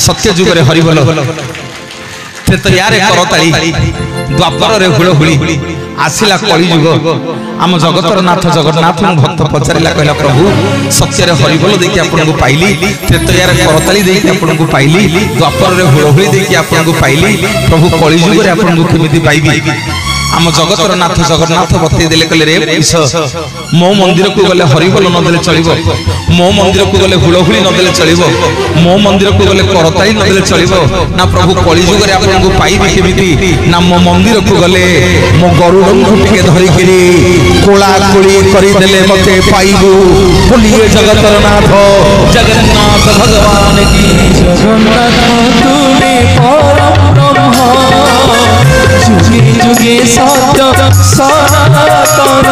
सत्य जुग रे हरिबोल त्रेतयारे करताली द्वापर रे हुलहुली आसिला कली जुग आम जगतर नाथ जगन्नाथ भक्त पचारिला कहला प्रभु सत्य रे हरिबोल देखि आपन को पाइली त्रेतयारे करताली देखि आपन को पाइली द्वापर रे हुलहुली देखि आपन को पाइली प्रभु कली जुग रे आपन को केमिति पाइबी आम जगतर नाथ जगन्नाथ बतई देले कहले रे मो मंदिर को गले हरिबोल न देले चलिबो मो मंदिर को गले हुलहुली न देले चलिबो मो मंदिर को गले करताली न देले चलिबो ना प्रभु कली जुग रे आपन को पाइबी केमिति ना मो मंदिर को गले मो गरुड़ को टिके धरि किरी कोला कोली करि देले मते पाइबो बोलिए जगतर नाथ जगन्नाथ भगवान की जगन्नाथ तुमे परम ब्रह्म जुगे जुगे सत्य सनातन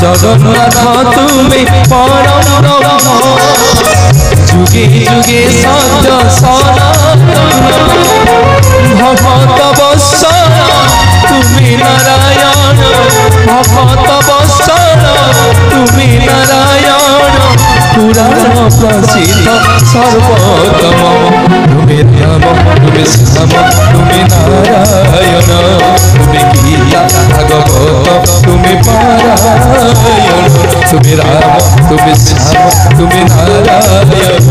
जगन्नाथ तुमे परम ब्रह्म जुगे जुगे सत्य सनातन भगत वत्सल तुमे नारायण भगत वत्सल तुमे नारायण पुराण प्रसिद्ध सर्वोत्तम तुमे राम तुमे श्याम तुमे नारायण तुमे गीता भागवत तुमे पारायण तुमे राम तुमे श्याम तुमे नारायण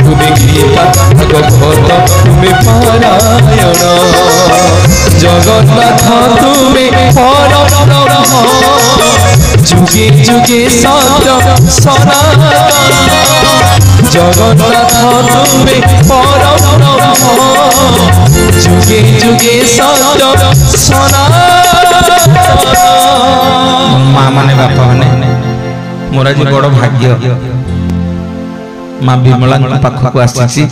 तुमे गीता भागवत तुमे पारायण जगन्नाथ तुमे परम ब्रह्म जुगे जुगे सत्य सनातन जगन्नाथ तुमे परम ब्रह्म जुगे जुगे सत्य सनातन माँ माने बापा माने मोर आज बड़ भाग्य माँ विमला पाखक आसी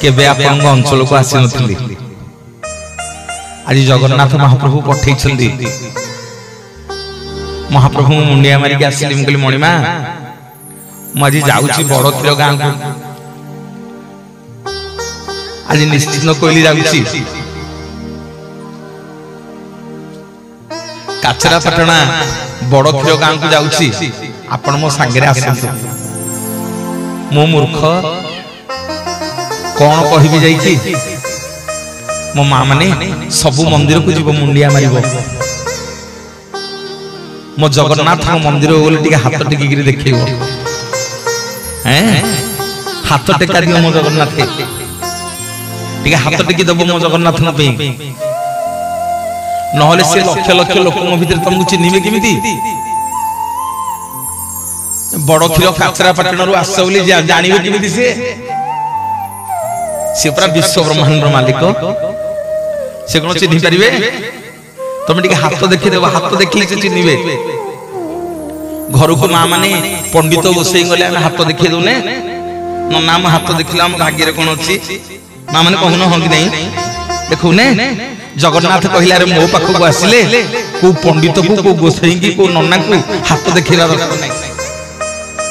केबे आपन अंचल को आसी नथली आज जगन्नाथ महाप्रभु पठेइछन्ती महाप्रभु मुंडिया मारिक आसिली कहली मणिमा मुझे जाऊँगी बड़ोतिर गाँ को आज निश्चित कोइली जाऊँगी काचरा पटना बड़ोतिर गाँ को जाऊँगी आपण मो सांगे आसतु मो मूर्ख कौन कहबी जाइए मो माँ माने सबु मंदिर को जीव मुंडिया मारिबो मो जगन्नाथ मंदिर बोले टिके हाथ टेकिक देखो हाथ टेका दियो मो जगन्नाथ टिके हाथ टेकी दबो मो जगन्नाथ नहले से लक्ष लक्ष लोक भीतर तुमको चिन्हिबे केमिति बड़ क्षीर काचरा पटण आस बोली जानवे केमिति से पूरा विश्व ब्रह्मांड मालिक से कौन चिन्ह पारे तुम टे हाथ देखीदेव हाथ देखी से चिन्हे घर को माँ माने पंडित बसई गले हाथ देखी दौने नाम हाथ देखला भाग्य कौन अच्छी माँ मैंने कहून हाँ कि नहीं देखने जगन्नाथ कहला रे मो पाखक आसिले को पंडित को गोसाई की को नन्ना को हाथ देखा दरकार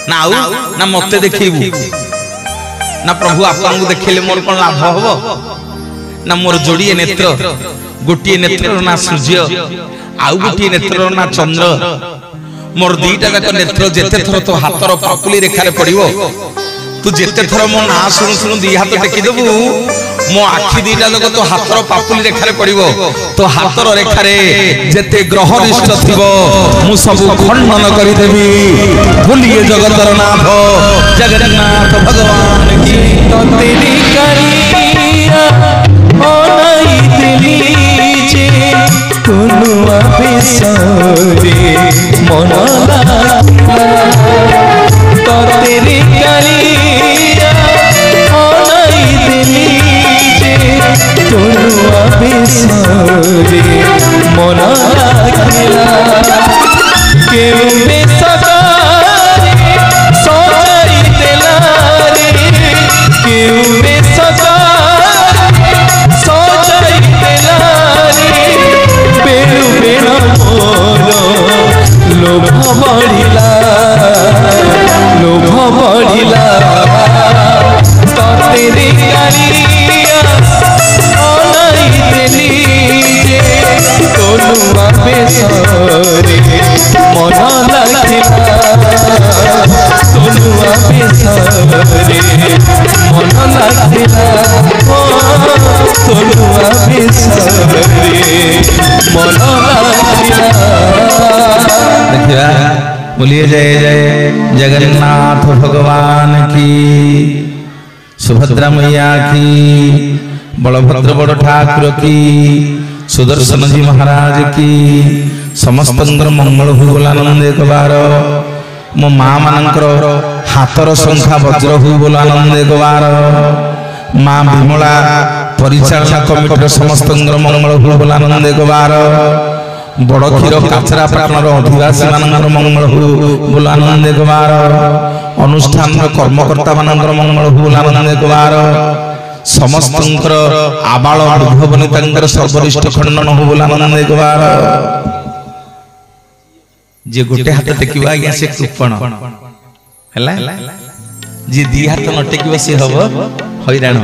ना आउ ना मत देखू ना प्रभु आपको देखले मोर कौन लाभ हम ना मोर जोड़िए नेत्र गोटे नेत्र ना सूर्य आउ गोटे नेत्र ना चंद्र मोर दीटा जाक नेत्र जेते थर तो हाथर पापुली रेखारे पड़िबो तू जेते थर मो ना सुनु सुनु दी हाथ टेकी देबू मो आखि दीटा जाक तो हाथर पापुली रेखारे पड़िबो तो हाथर रेखारे जेते ग्रह निष्ठ थिबो मु सब खंडन करि देबी बोलिए जगतर नाथ जगन्नाथ भगवान की तो तेरी करिया ओनाई दिली जे कुनुआ बिसरे मन तो तेरी करिया ओनाई दिली जे कुनुआ बिसरे मन लागला केउ बेसगारे सोचाई देला रे केउ बेसगारे सोचाई देला रे बेणु बेण मोर लोभ बोलिए जय जय जगन्नाथ भगवान की, सुभद्रा मैया की, बलभद्र बड़ ठाकुर की, सुदर्शन जी महाराज की, समस्त मंगल हो बोलानंद एक बार। मो माँ मानकर हाथर संख्या वज्र हो बोलानंद एक बार। माँ विमला परिचालना कमिटर समस्त मंगल हो बोलानंद एक बार। बड़ क्षीर काचरा प्राणर अधिवासी मानकर मंगल हो बोलानंद एक बार। अनुष्ठान कर्मकर्ता मानकर मंगल हो बोलानंद एक बार। समस्त आबाल वृद्ध वनिता सर्वरिष्ठ खंडन हो बोलानंद एक बार। जे गोटे हाथ टेकिबा आज्ञा से कृपण हैला, जे दी हाथ न टेकिबा से हब हैरान।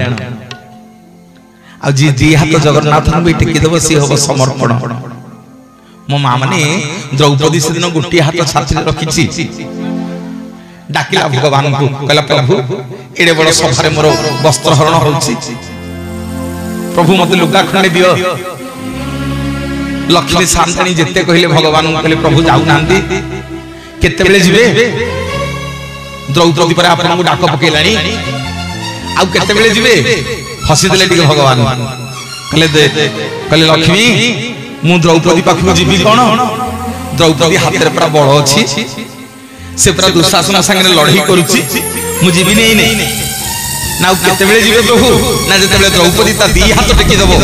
आ जे दी हाथ जगन्नाथ भी टेकी देबो से हब समर्पण। मो माँ माने द्रौपदी से दिन गोटे हाथ छाती रखी डाकिला भगवान को, कहला प्रभु एडे बड़ सफारे मोर वस्त्र हरण होछि, प्रभु मते लुगा खंडे दियो। लक्ष्मी शांतानी जेते कहले भगवान कहले प्रभु जाऊ नांती केते बेले जिवे, द्रौपदी पर आपन को डाक पकेलानी आ केते बेले जिवे। हसी देले टिके भगवान कहले दे, कहले लक्ष्मी मु द्रौपदी पाखु जीवी कोन, द्रौपदी हाथ रे पूरा बड़ अछि, से पूरा दुशासन संगे लड़ाई करूची, मु जीवी नहीं ना केते बेले जिवे प्रभु ना जेते बेले द्रौपदी ता दी हाथ टेकी देबो,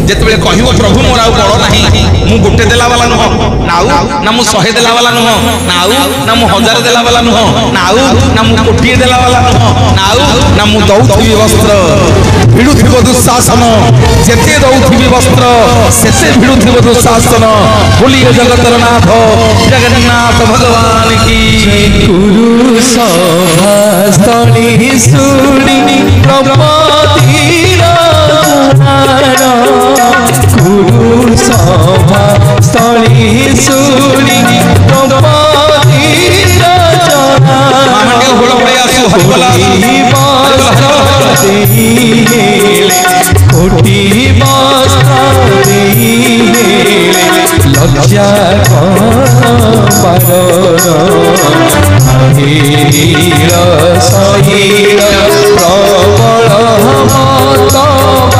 जेते बेले कहिबो प्रभु मोर आ बड़ नाही, मु गोटे देला वाला नुह नाउ ना मु 100 देला वाला नुह नाउ ना मु 1000 देला वाला नुह नाउ ना मु कोटिए देला वाला नुह नाउ ना मु दउथि वस्त्र भिडुथिबो दुशासन, जेते दउथि वस्त्र सेते भिडुथिबो दुशासन। बोलिए जगतर नाथ जगन्नाथ भगवान की। गुरु सभा स्थली सुनी प्रपतिर चरण, गुरु सभा स्थली सुनी प्रपतिर चरण। कोटि वस्त्र लज्जा नील शैल प्रबल मत बारण, प्रबल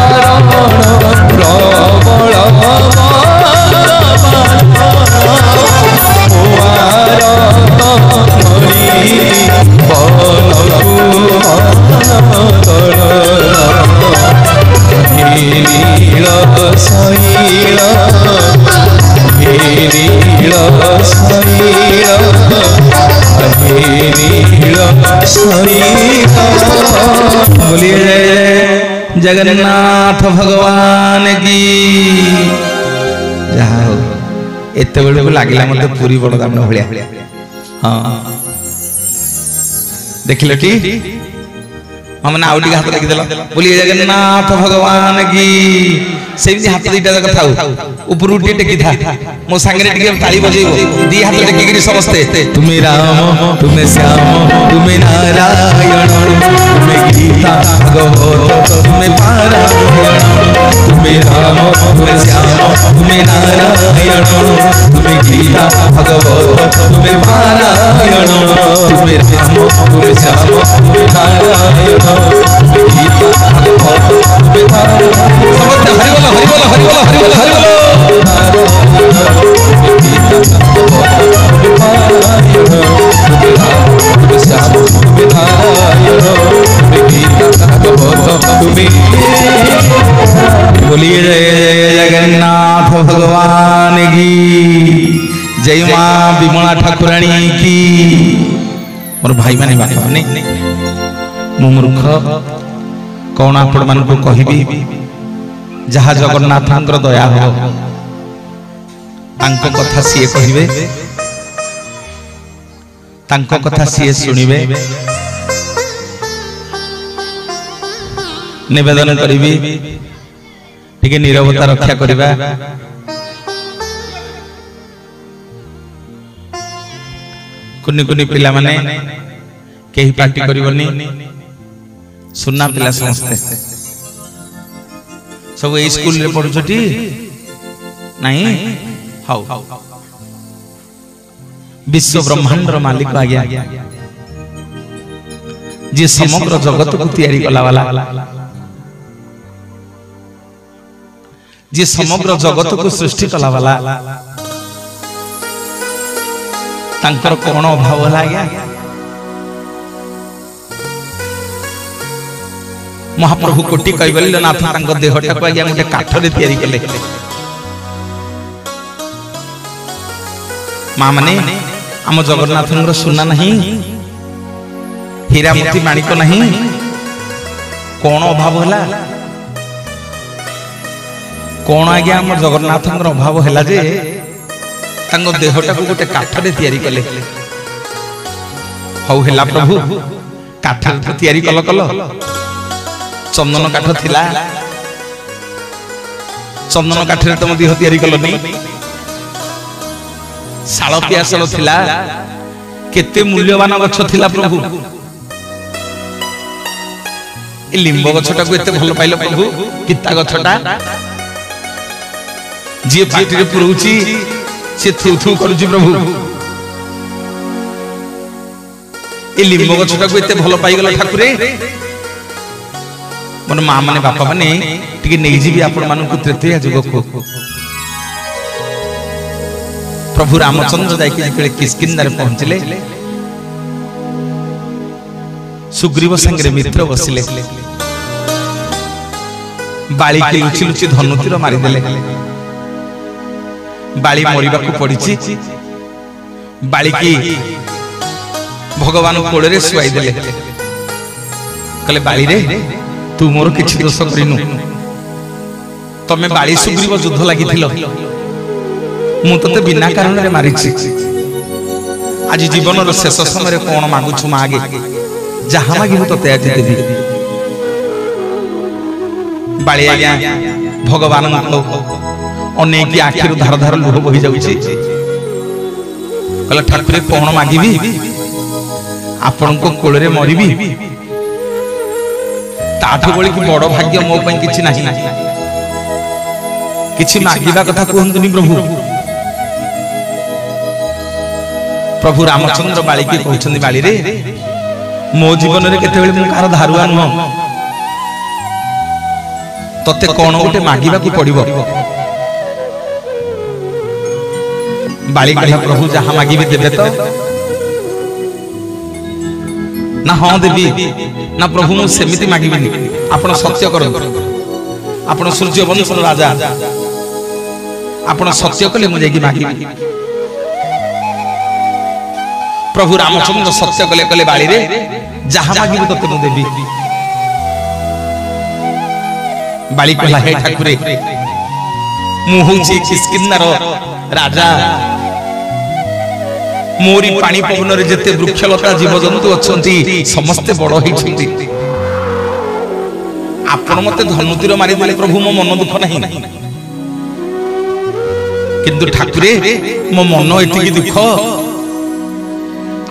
नील शैल बोलिए जगन्नाथ भगवान की। जहा हो एते बेले को लागिला मते पूरी बड़ दाम भलिया। हां देखिले टी हमने आउटी हाथ रखी देला। बोलिए जगन्नाथ भगवान की। सेमती हाथ दीटा जगह थाउ ऊपर उठी टेकी था मो संगे टिके ताली बजेबो दी हाथ टेकी गिरी समस्ते। तुम्हें राम तुम्हें श्याम तुम्हें नारायण तुम्हें गीता भगवत तुम्हें पारायण, तुम्हें राम तुम्हें श्याम तुम्हें नारायण तुम्हें गीता भगवत तुम्हें पारायण, तुम्हें राम तुम्हें श्याम तुम्हें नारायण गीता भगवत तुम्हें पारायण। हरि बोलो हरि बोलो हरि बोलो हरि बोलो बोलिए जय जगन्नाथ भगवान की। जय मां विमला ठाकुराणी की। मोर भाई माने बाने मु मूर्ख कौन आपण मान को कहबी जहा जगन्नाथंकर दया हो तांको कथा सीए कहिबे, तांको कथा सीए सुनिबे। निवेदन करिबी टिके नीरवता रक्षा करिबा। कुनी कुनी पिला माने केही पार्टी करिवनी, सुना पिला समस्ते सब ए स्कूल रे पढुछटी नहीं हाउ विश्व ब्रह्मांडर मालिक आज्ञा जी समग्र जगत को तैयारी कला वाला जी समग्र जगत को सृष्टि कला वाला तांकर कौन अभाव है आज्ञा महाप्रभु कोटि कैवल्य नाथ तांको देहटा को आज्ञा गोटे काठरे तैयारी कले माँ माने आम जगन्नाथ सुना नहीं हीरा मोती माणिक नहीं कौन अभाव है कौन आज्ञा आम जगन्नाथ अभाव है जे तांको देहटा को गोटे काठरे तैयारी कले हौ हेला प्रभु काठरे तो तैयारी कल कल चंदन काठ थिला चंदन काठरे तुम देह तैयारी कलनी शाल पियासल थिला केते मूल्यवान गछ थिला प्रभु ए लिंब गछटा को एते भल पाइलो प्रभु पिता गछटा जे पाटी रे पुरउची से थू थू करूची प्रभु ए लिंब गछटा को एते भल पाई गला ठाकुरे मन माँ माने बापा माने टिके नहीं जीवी आपण मानकु तृतीय जुग को प्रभु रामचंद्र जाके जेते किष्किंधा पहुंचले सुग्रीव संगे मित्र बसिले बाली की लुचि लुचि धनुतीर मारी देले बाली मरिबा को पड़िछि बाली की भगवान कोळे रे सुआई देले कहले बाली रे तू मोर किछि दोष करिनु तमे बाली सुग्रीव युद्ध लागिथिलो मु तते बिना कारण रे मारिछि आज जीवन रो शेष समय कोन मागुछु मागे जहां मागी मु तते आज देबी बाली आज्ञा भगवान को अनेक आखिर धार धार लुह बहि जाउछि कहला ठाकुर कोन मागिबी आपन को कोळे रे मरिबी ताठो बळी कि बड़ भाग्य मो पई किछि नाही किछि मागिबा कथा कहंतुनी प्रभु प्रभु रामचंद्र बाली की कहउछन्ती बाली रे मो जीवन रे केते बेले मु कार धारुआ नुह तते कोन गोटे मागिबा को पड़िबो बाली कहला प्रभु जहां मागिबे देबे तो ना हाँ देवी ना प्रभु मु सेमिति मागिबिनी आपण सत्य करंतु आपण सूर्य वंशर राजा आपण सत्य कले मु जाई मागिबी प्रभु रामचंद्र सत्य कले कले बाली रे जहां मागिबी तते मु देबी बाली कहला हे ठाकुरे मु होछि किष्किंधार राजा मोरी पानी पवन रे जते वृक्षलता जीवजंतु अछंती समस्ते बड़ होइछंती आपण मते धनुतीर मारी देले प्रभु मो मन दुख नाही किंतु ठाकुरे मो मन एतिकी दुख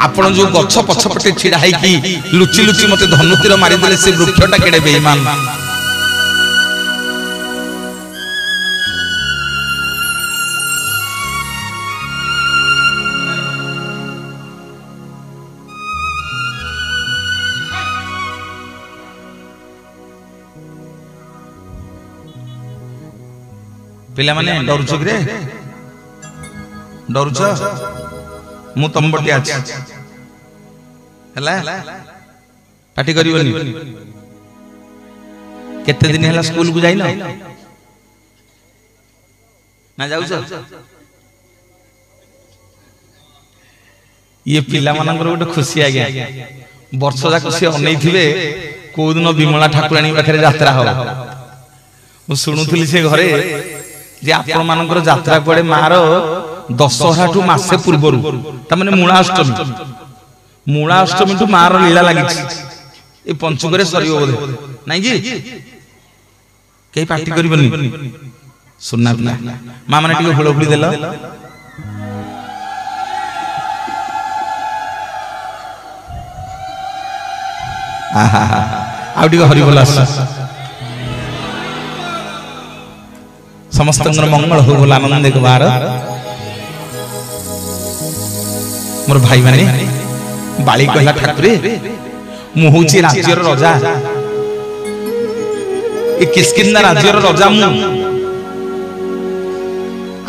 आपण जो गछ पछपटे छिड़ा है कि लुचि लुचि मते धनुतीर मारी देले से वृक्षटा केडे बेईमान पिला माने डरुछ कि रे डरुछ मु तम बटे आछि हला पार्टी करिवनी केते दिन हला स्कूल को जाइनो ना जाउछ ये पिला मानकर गोटे खुशी आ गया वर्ष जाक से अनै थिबे को दिन विमला ठाकुराणी पाखरे यात्रा हो मु सुनुथली से घरे जे आपण मानकर यात्रा पड़े मार दशहरा ठू मासे पूर्वर तमाने मूला अष्टमी ठू मार लीला लगी ए पंचुकरे सरियो बोधे नहीं जी कई पार्टी करबनी सुनना पिला मां माने टिके हुलहुली देलो आहा आउ टिके हरि बोला समस्त मंगल हो बोला आनंद एक बार मोर भाई माने बाली कहला ठाकुरे मु होची राज्यर राजा ए किसकिंदा राज्यर राजा मु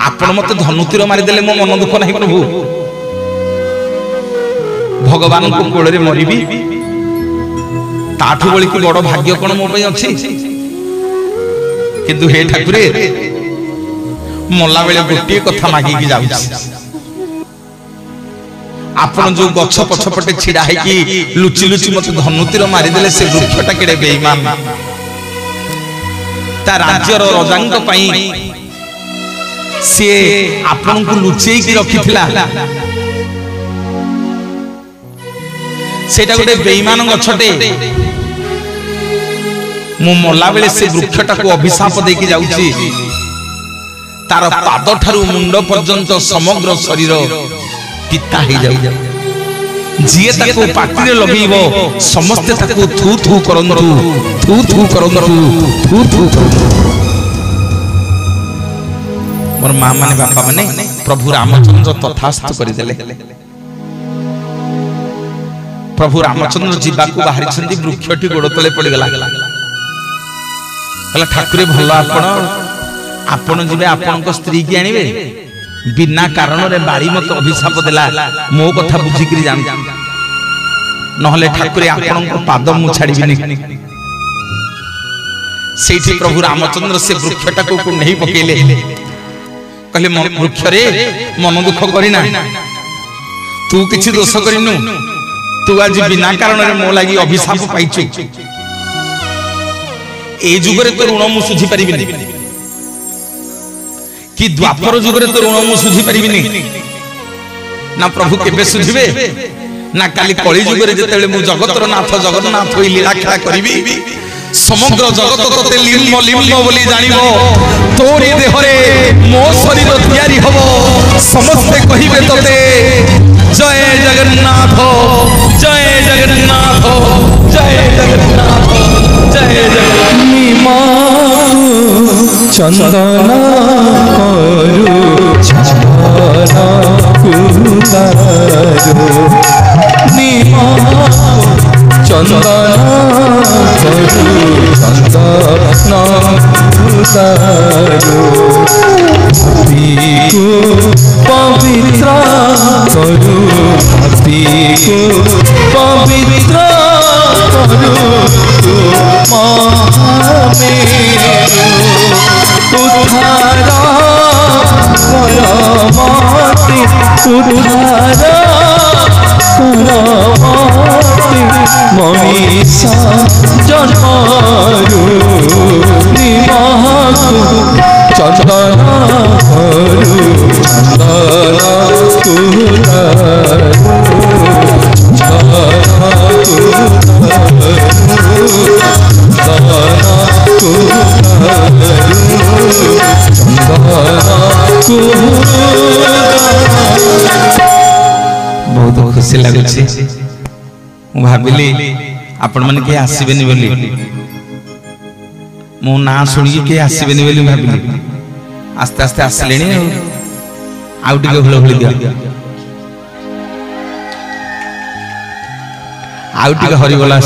आपण मते धनुतीर मारी देले मो मन दुख नहीं प्रभु भगवान को कोल रे मरिबी ताठु बळी की बड़ भाग्य कोन मो पई अछि किंतु हे ठाकुरे मोला बेले गोटे कथा मागी की जाउछि आपण जो गछ पछपटे छिड़ा है कि लुचि लुचि मत धनुतीर मारी देले से वृक्षटा केडे बेईमान ता राज्यर राजांक पई से आपण को लुचेई की रखिथिला सेटा गोटे बेईमान गछटे मु मोला बेले से वृक्षटा को अभिशाप देकी जाउछि तार पाद ठारू मुंड पर्यंत समग्र शरीर पिता ही जाउ जिए ताको पाटिरे लगेइबो समस्त ताको थू थू करंतु थू थू करंतु थू थू मोर मां माने बापा माने प्रभु रामचंद्र तथास्तु करि देले प्रभु रामचंद्र जीवा को बाहरी छंदी वृक्षटी गोड़ तले पड़ी गला कहला ठाकुरे भलो आपण जीवे आपण को स्त्री की आनिबे बिना कारण रे बाड़ी मत अभिशाप देला मो कथा बुझी करी जान नहले ठाकुरे आपण को पाद मु छाड़ीबिनी सेठी प्रभु रामचंद्र से वृक्षटा को नहीं पकेले कहले वृक्ष रे मन दुख करिना तू किछि दोष करिनु तू आज बिना कारण रे मो लागि अभिशाप पाइछु ए जुगरे तो ऋण मु सुझी परिबिनी कि द्वापर जुगरे तो ऋण मु सुझी परिबिनी ना प्रभु केबे सुझिबे ना काली कली जुगरे जेतेले मु जगतर नाथ जगन्नाथ होई लीला खेला करिबी समग्र जगत तते लिम्ब लिम्ब बोली जानिबो तोरी देहरे मो शरीर तयारी हबो समस्ते कहिबे तते जय जगन्नाथ जय जगन्नाथ जय जगन्नाथ जय जगन्नाथ चंदन करू चंदन कुतारो निमा चंदन करू चंदन कुतारो को पवित्र करू को पवित्र करू तू उठारा करमति उठारा करमति मनीषा जन्मरू निमाकु चंदन करू चंदन कुतारो बहुत खुशी लगुଛି मु भाबिली आपण मन के आसीबेनी बोली मो ना सुनी के आसीबेनी बोली भाबिली आस्ते आस्ते आसलेनी आउ टिके भलो भली दिया आउ टिके हरि बोला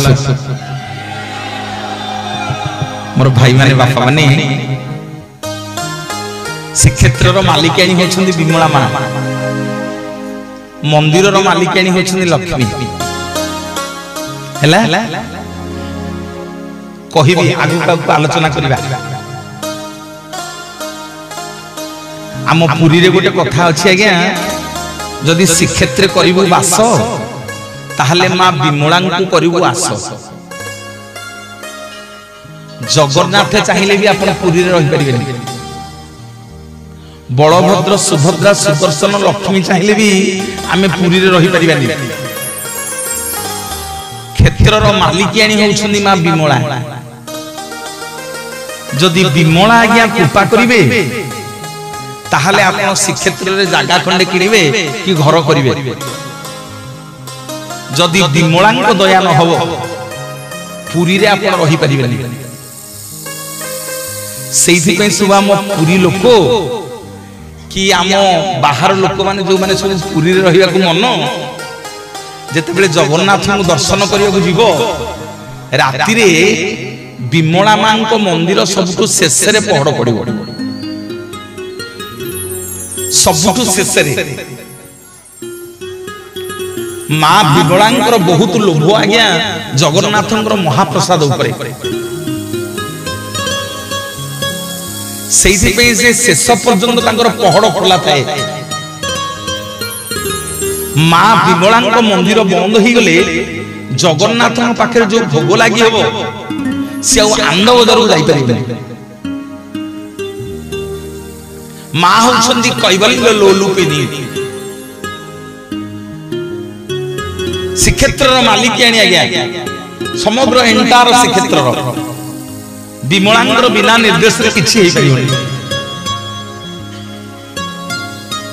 मोर भाई माने बापा माने श्रीक्षेत्र मालिकाणी होछंदी विमला मा मंदिर मालिकाणी होछंदी लक्ष्मी हैला कहिबी आगु का आलोचना करिबा आम पुरी रे गोटे कथा अछि आज्ञा जदि श्रीक्षेत्र करिबु वास ताहले मां विमला को करिबु आस जगन्नाथ चाहिए भी आप पुरी रे रहि परिबेनी बलभद्र सुभद्रा सुदर्शन लक्ष्मी चाहिए भी आमे पुरी रे रहि परिबानी क्षेत्रर मालिकियाणी होउछन्दी मां विमला जदि विमला आज्ञा कृपा करिवे ताहले आपण श्रीक्षेत्र रे जागा खंडे किनिबे कि घर करिवे जदि विमला को दया न हबो पुरी रे आपण रहि परिबानी सेइथि पे सुबह मो पुरी लोक कि आम बाहर लोक मैंने जो मैंने सब पुरी रहा मन जिते जगन्नाथ को दर्शन करने को जीव राति विमला मां मंदिर सबुठ शेष पहड़ पड़ सबुठ शेष माँ विमला बहुत लोभ आज्ञा जगन्नाथ महाप्रसाद से शेष पर्यंत पहड़ खोला थाए माँ विमला मंदिर बंद हो गले जगन्नाथ पाखे जो भोग लगी हम सी आनंद बजार को जापर माँ होती कैवल्य लोलुपिनी श्रीक्षेत्र मालिक आज्ञा समग्र एंटार श्रीक्षेत्र विमला बिना निर्देश किसी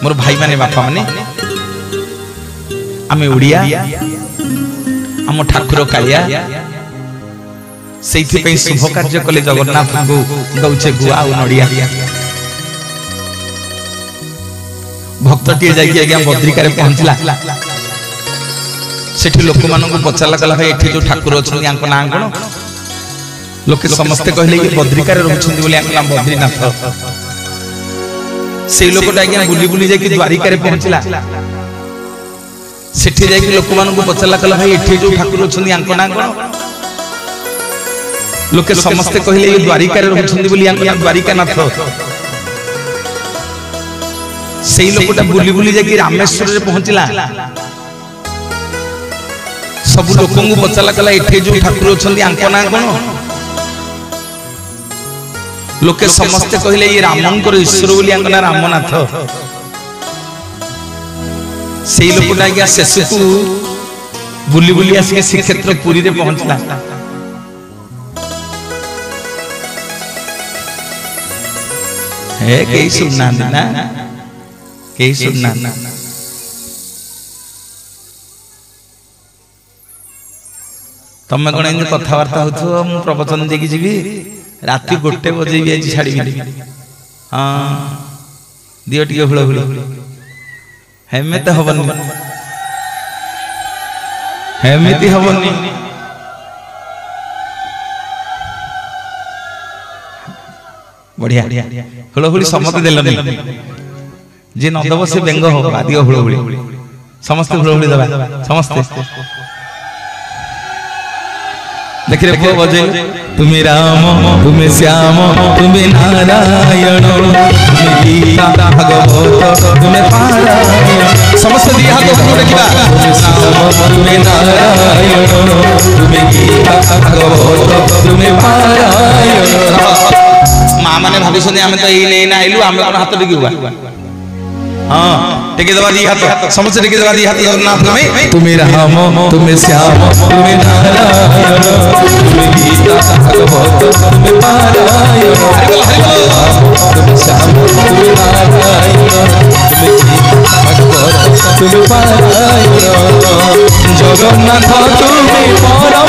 मोर भाई माने बापा माने आमे उड़िया आम ठाकुर कालिया से शुभ कार्य कले जगन्नाथ को दौचे गुआ और नड़िया भक्त टी जा बद्रिका पहुंचला सेठी लोक मानू पचारा कला भाई ये जो ठाकुर अच्छा ना कौन लोके समस्ते कहले कि बद्रिका नाम बद्रीनाथ से लोकटा आज्ञा बुली बुली जाकि द्वारिका पहुंचला सेठी जाकि लोक मानू पचारा कला भाई ये जो ठाकुर अच्छा ना कौन लोके समस्ते कहले कि द्वारिका नाम द्वारिकानाथ से लोकटा बुली बुली जाकि रामेश्वर पहुंचला सब लोक पचारा कला ये जो ठाकुर अच्छा ना कौन लोके समस्ते कहले ये रामंकर ईश्वर बोली ना रामनाथ से लोकटा आज्ञा शेष को बुली बुली आसिक श्रीक्षेत्र पुरी रे पहुंचला कई सुनना ना कई सुनना तमें कौन इन कथबार्ता हो प्रवचन देखी जी राति 1 बजे भी आज छाड़ी हाँ दियो टे हुल हुल हेमती हबन हेमती हबन बढ़िया हुलहुली समस्त देल जी नदब से बेंग हो दियो हुलहुली समस्ते हुलहुली दबा समस्ते देखिए पुओ बजे तुम्हें राम तुम्हें श्याम तुम्हें नारायण तुम्हें गीता भागवत तुम्हें पारायण समस्त दिया हाथ ऊपर देखिबा तुम्हें राम तुम्हें नारायण तुम्हें गीता भागवत तुम्हें पारायण मां माने भाभी सुने हमें तो ये लेना आइलु हम हाथ टेकिबा हां टेके दबा दी हाथ समस्त टेके दबा दी हाथ जगन्नाथ में तुम्हें राम तुम्हें श्याम तुम्हें नारायण तुम्हें गीता भागवत तुम्हें पारायण तुम्हें श्याम तुम्हें नारायण तुम्हें गीता भागवत तुम्हें पारायण जगन्नाथ तुम्हें परम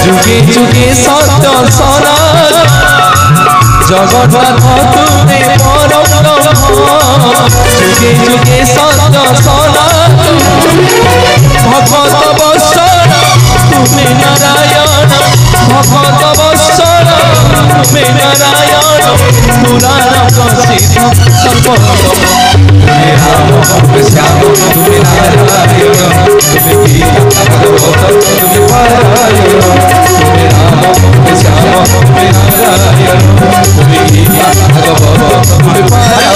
जुगे जुगे सत्य सनातन जगन्नाथ तुम्हें परम जुगे जुगे सत्य सनातन भगवत वत्सल तुम्हें नारायण भगवत वत्सल तुम्हें नारायण पुराण प्रसिद्ध सर्वोत्तम तुम्हें राम तुम्हें श्याम तुम्हें नारायण तुम्हें गीता भागवत तुम्हें पारायण तुम्हें राम तुम्हें श्याम तुम्हें नारायण तुम्हें गीता भागवत तुम्हें पारायण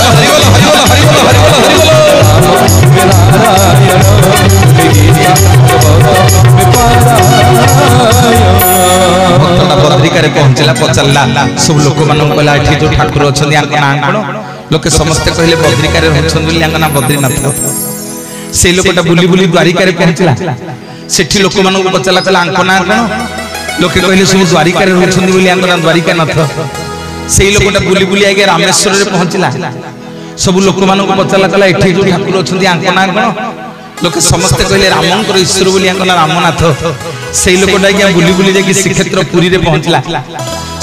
बद्रिका पहुंचला पचारा सब लोक मान कहला जो ठाकुर अच्छा ना कौन लोके समस्ते कहले बद्रिका ना बद्रीनाथ से लोकटा बुली बुली द्वारिका पहुंचला सेठी लोक मान पचारा कहला ना कौन लोके कहले सब द्वारिका ना द्वारिकानाथ से लोकटा बुली बुली आगे रामेश्वर पहुंचला सब लोक मान पचारा कहला ये जो ठाकुर अच्छा ना कौन लोके समस्ते कहले रामंकर ईश्वर बोली ना रामनाथ से लोकटा आज्ञा बुली बुली जाकि श्रीक्षेत्र पुरी रे पहुंचला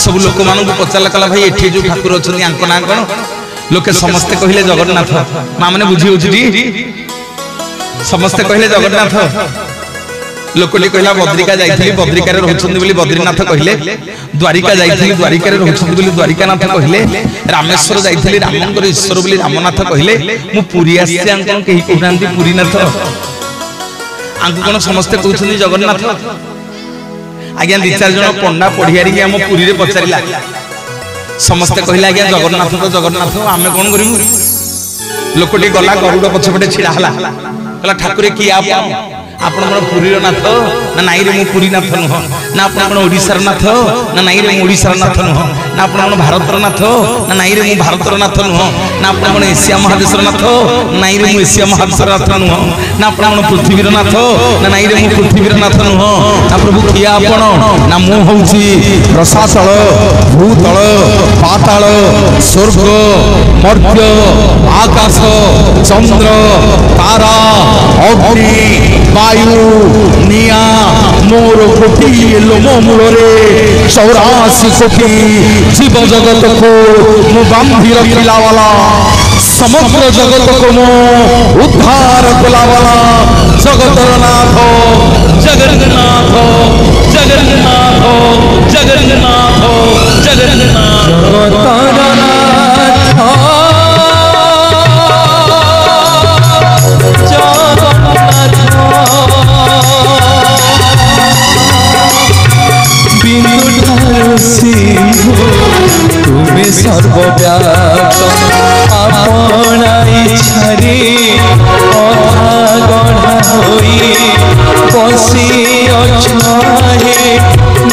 सब लोक मान पचारा कहला भाई ये जो ठाकुर अच्छा ना कौन लोके समस्ते कहले जगन्नाथ माँ मैंने बुझी बुझी समस्ते कहले जगन्नाथ लोकटी कहला बद्रिका जाइथिली बद्रिका रे रहउछन्ती बोली बद्रीनाथ कहले द्वारिका जाइथिली द्वारिका रे रहउछन्ती बोली द्वारिकानाथ कहले रामेश्वर जाइथिली रामंकर ईश्वर बोली रामनाथ कहले मु पुरी आसी आंकन केही कहनांती पुरीनाथ आंकु कोन समस्ते कहउछन्ती जगन्नाथ आज्ञा दि चार जन पंडा पढ़ियारी के हम पुरी रे पचारिला समस्ते कहले आज्ञा जगन्नाथ तो जगन्नाथ आमे कोन करिमु लोकटी गला गरुड़ पछपटे छिड़ा हला कहला ठाकुरे की आपण मन पुरीर नाथ ना नाई रे मु पुरी नाथ नुह ना आपण मन ओडिसार नाथ ना नाई रे मु ओडिसार नाथ नुह ना आपण मन भारतर नाथ ना नाई रे मु भारतर नाथ नुह ना आपण मन एशिया महादेशर नाथ नाई रे मु एशिया महादेशर नाथ नुह ना आपण मन पृथ्वीर नाथ ना नाई रे मु पृथ्वीर नाथ नुह ना प्रभु किया आपण ना मु होउची रसातल भूतल पाताल स्वर्ग मर्त्य आकाश चंद्र तारा अग्नि वायु निया मोर कोटी लोमो मूलरे 84 कोटी जीव जगत को मु बांधी रखिला वाला समग्र जगत को मु उद्धार कला वाला जगतनाथ जगन्नाथ जगन्नाथ जगन्नाथ जगन्नाथ तुम्हें सर्वव्याप्त अपना इच्छारे अधा गढ़ा होई बसी अछाहे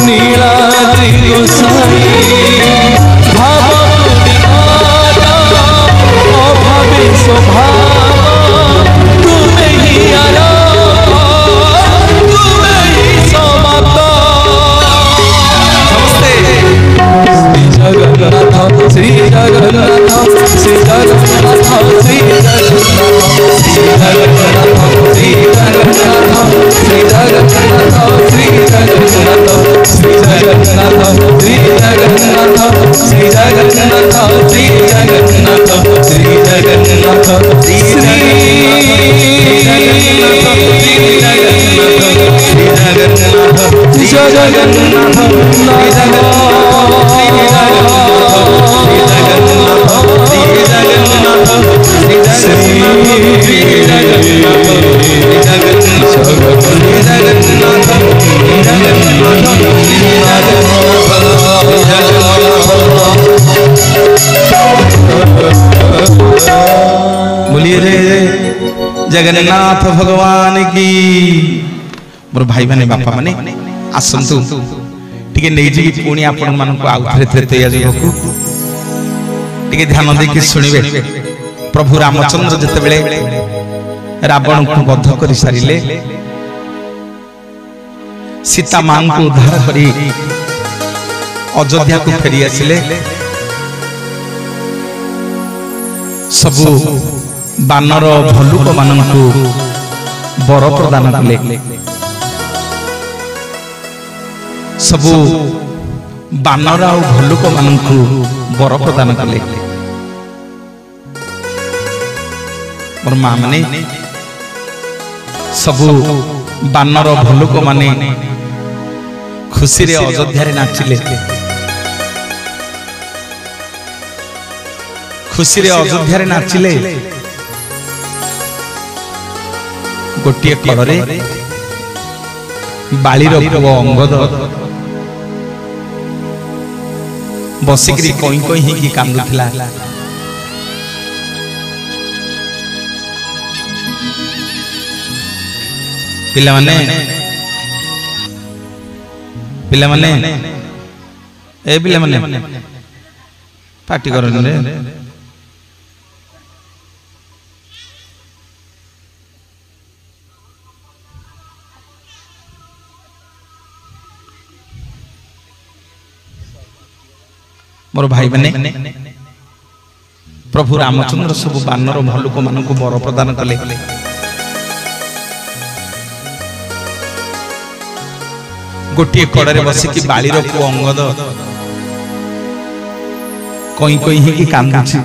नीलाद्रि गोसाई भाव अभावे स्वभाव तुम्हें ही आरा तुम्हें ही समाप्त जगन्नाथ श्री जगन्नाथ श्री जगन्नाथ श्री जगन्नाथ श्री जगन्नाथ श्री जगन्नाथ श्री जगन्नाथ श्री जगन्नाथ श्री जगन्नाथ श्री जगन्नाथ श्री जगन्नाथ श्री जगन्नाथ श्री बोलिए रे जगन्नाथ भगवान की मोर भाई माने बापा माने आसंतु टिके नै जी पुणी आपण मान को आउ थरे थरे तैया जको टिके ध्यान दे के सुनिबे प्रभु रामचंद्र जते बेले रावण को बद्ध करि सारिले सीता मां को उद्धार करी अयोध्या को फेरी आसिले सबु बानर भल्लुक माननकु बर प्रदान कले सबु बानर आ भल्लुक माननकु बर प्रदान कले मोर मां माने सबु बानर भल्लुक माने खुशी रे अयोध्या रे नाचिले खुशी रे अयोध्या रे नाचिले गोटिए कड़े बालीर पुओ अंगद बसिकी कई कई ही कांदुला पिला माने ए पिला माने पार्टी करन रे मोर भाई माने प्रभु रामचंद्र सब बानर भल्लुक मान को बर प्रदान कले गोटे कड़े बसिकी बालीर पुओ अंगद कई कई ही कांदुछि